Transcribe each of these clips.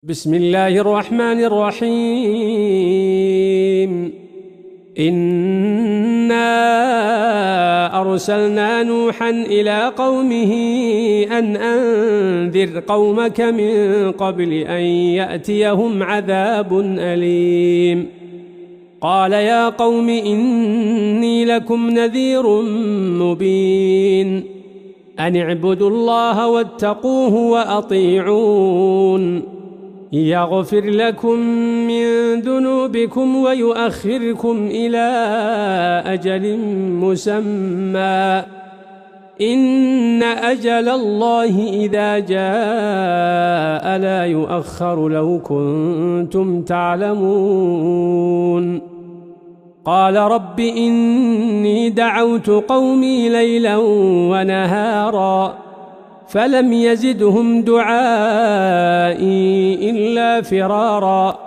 بسم الله الرحمن الرحيم. إنا أرسلنا نوحا إلى قومه أن أنذر قومك من قبل أن يأتيهم عذاب أليم. قال يا قوم إني لكم نذير مبين أن اعبدوا الله واتقوه وأطيعون يغفر لكم من ذنوبكم ويؤخركم إلى أجل مسمى إن أجل الله إذا جاء لا يؤخر لو كنتم تعلمون. قال رب إني دعوت قومي ليلا ونهارا فلم يزدهم دعائي إلا فرارا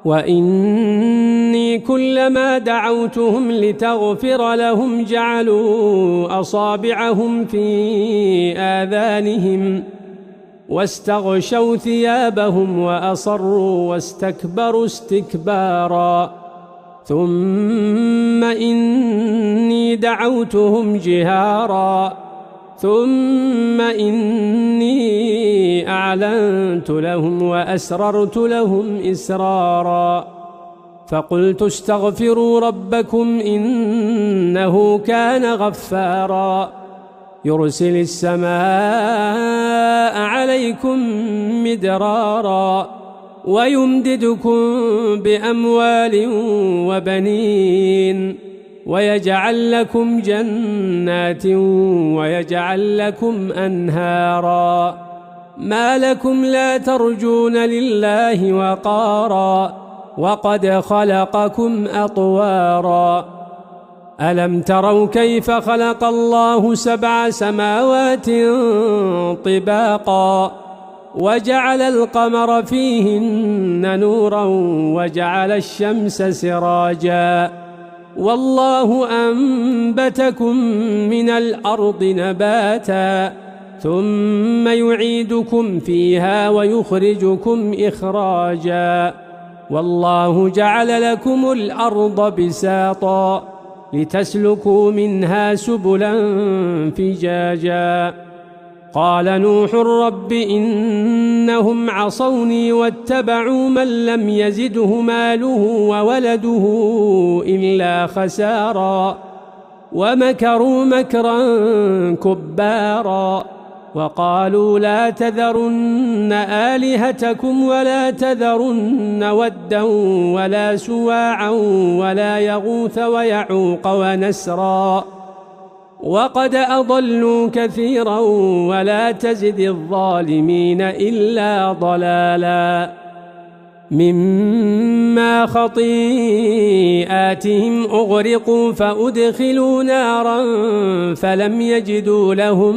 وإني كلما دعوتهم لتغفر لهم جعلوا أصابعهم في آذانهم واستغشوا ثيابهم وأصروا واستكبروا استكبارا ثم إني دعوتهم جهارا ثم إني أعلنت لهم وأسررت لهم إسرارا فقلت استغفروا ربكم إنه كان غفارا يرسل السماء عليكم مدرارا ويمددكم بأموال وبنين ويجعل لكم جنات ويجعل لكم أنهارا ما لكم لا ترجون لله وقارا وقد خلقكم أطوارا ألم تروا كيف خلق الله 7 سماوات طباقا وجعل القمر فيهن نورا وجعل الشمس سراجا والله أنبتكم من الأرض نباتا ثم يعيدكم فيها ويخرجكم إخراجا والله جعل لكم الأرض بساطا لتسلكوا منها سبلا فجاجا قال نوح رب إنهم عصوني واتبعوا من لم يزده ماله وولده إلا خسارا ومكروا مكرا كبارا وقالوا لا تذرن آلهتكم ولا تذرن ودا ولا سواعا ولا يغوث ويعوق ونسرا وقد أضلوا كثيرا ولا تزد الظالمين إلا ضلالا مما خطيئاتهم أغرقوا فأدخلوا نارا فلم يجدوا لهم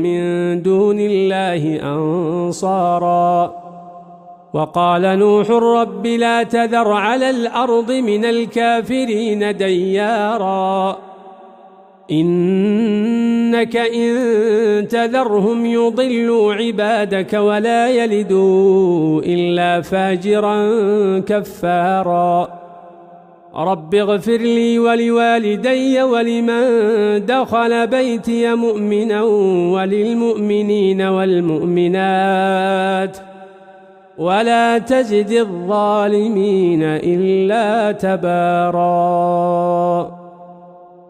من دون الله أنصارا وقال نوح رب لا تذر على الأرض من الكافرين ديارا إنك إن تذرهم يضلوا عبادك ولا يلدوا إلا فاجرا كفارا رب اغفر لي ولوالدي ولمن دخل بيتي مؤمنا وللمؤمنين والمؤمنات ولا تزد الظالمين إلا تبارا.